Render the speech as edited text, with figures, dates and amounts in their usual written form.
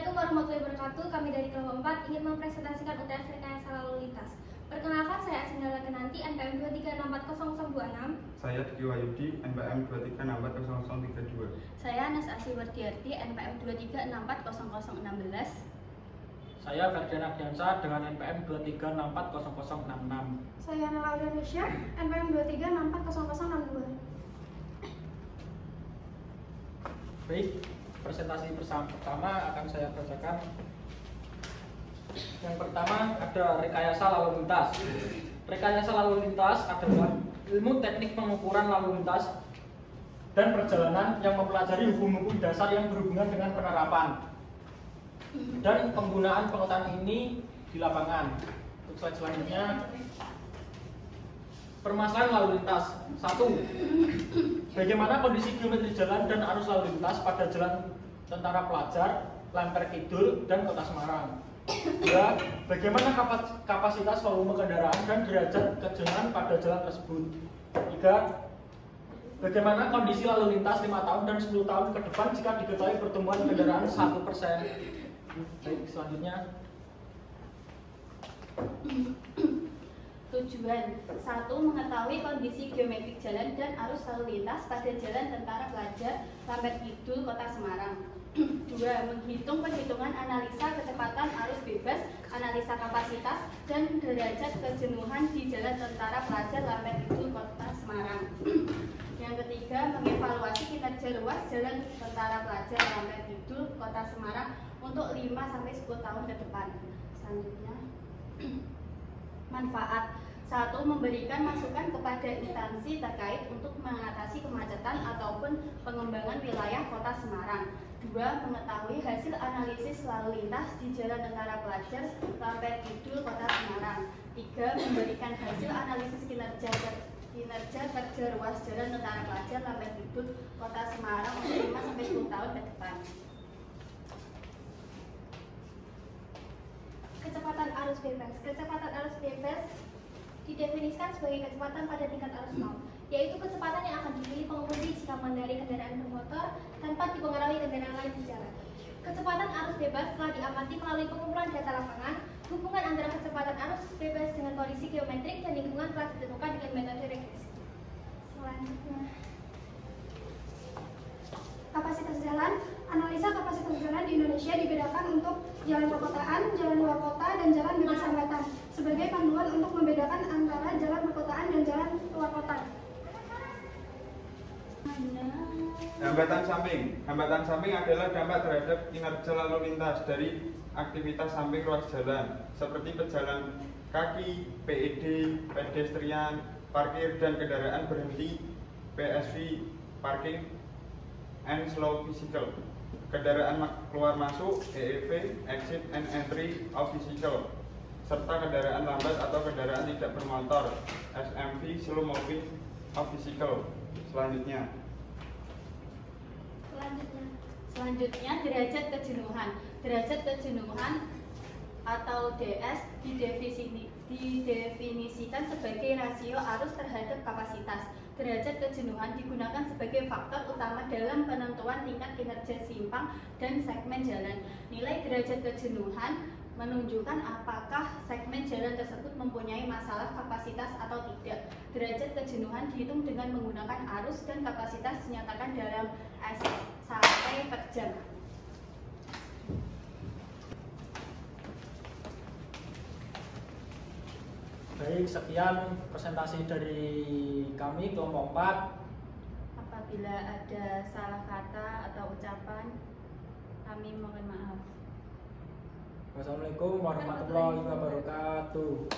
Assalamualaikum warahmatullahi wabarakatuh. Kami dari kelompok 4 ingin mempresentasikan UTS rekayasa lalu lintas. Perkenalkan, saya Asindala Kenanti, NPM 23640026. Saya Diki Wahyudi, NPM 23640032. Saya Anas Asiwardiarti, NPM 23640016. Saya Ferdian Ardiansyah dengan NPM 23640066. Saya Nela Indonesia, NPM 23640062. Baik, presentasi pertama akan saya bacakan. Yang pertama ada rekayasa lalu lintas. Rekayasa lalu lintas adalah ilmu teknik pengukuran lalu lintas dan perjalanan yang mempelajari hukum-hukum dasar yang berhubungan dengan penerapan dan penggunaan pengetahuan ini di lapangan. Untuk slide selanjutnya, permasalahan lalu lintas. 1. Bagaimana kondisi geometri jalan dan arus lalu lintas pada jalan Tentara Pelajar, Lemper Kidul, dan Kota Semarang. 2. Bagaimana kapasitas volume kendaraan dan derajat kejenuhan pada jalan tersebut. 3. Bagaimana kondisi lalu lintas 5 tahun dan 10 tahun ke depan jika diketahui pertumbuhan kendaraan 1%. Baik, selanjutnya. Tujuan 1. Mengetahui kondisi geometrik jalan dan arus lalu lintas pada jalan Tentara Pelajar, Lemper Kidul, Kota Semarang. 2. Menghitung perhitungan analisa kecepatan arus bebas, analisa kapasitas, dan derajat kejenuhan di jalan Tentara Pelajar, Lemper Kidul, Kota Semarang. Yang ketiga, mengevaluasi kinerja ruas jalan Tentara Pelajar, Lemper Kidul, Kota Semarang untuk 5-10 tahun ke depan. Selanjutnya, manfaat. 1. Memberikan masukan kepada instansi terkait untuk mengatasi kemacetan ataupun pengembangan wilayah Kota Semarang. 2. Mengetahui hasil analisis lalu lintas di Jalan Tentara Pelajar, Lemper Kidul, Kota Semarang. 3. Memberikan hasil analisis kinerja kerja ruas Jalan Tentara Pelajar, Lemper Kidul, Kota Semarang untuk 5-10 tahun ke depan. Kecepatan arus bebas. Kecepatan arus bebas didefinisikan sebagai kecepatan pada tingkat arus nol, yaitu kecepatan yang akan dipilih pengemudi jika mengendarai kendaraan bermotor tanpa dipengaruhi kendaraan lain di jalan. Kecepatan arus bebas telah diamati melalui pengumpulan data lapangan. Hubungan antara kecepatan arus bebas dengan kondisi geometrik dan lingkungan telah ditentukan dengan metode regresi. Selanjutnya, Kapasitas jalan. Analisa kapasitas jalan di Indonesia dibedakan untuk jalan perkotaan, jalan luar kota, dan jalan bebas hambatan sebagai panduan untuk membedakan antara jalan perkotaan dan jalan luar kota. Hambatan samping. Hambatan samping adalah dampak terhadap kinerja lalu lintas dari aktivitas samping ruas jalan, seperti pejalan kaki, PED, pedestrian, parkir dan kendaraan berhenti, PSV, parking and slow vehicle, kendaraan keluar masuk, EEV, exit and entry of vehicle, serta kendaraan lambat atau kendaraan tidak bermotor, SMV, slow moving of vehicle. Selanjutnya, derajat kejenuhan. Derajat kejenuhan atau DS didefinisikan sebagai rasio arus terhadap kapasitas. Derajat kejenuhan digunakan sebagai faktor utama dalam penentuan tingkat kinerja simpang dan segmen jalan. Nilai derajat kejenuhan menunjukkan apakah segmen jalan tersebut mempunyai masalah kapasitas atau tidak. Derajat kejenuhan dihitung dengan menggunakan arus dan kapasitas dinyatakan dalam SAP per jam. Baik, sekian presentasi dari kami kelompok 4. Apabila ada salah kata atau ucapan, kami mohon maaf. Wassalamualaikum warahmatullahi wabarakatuh.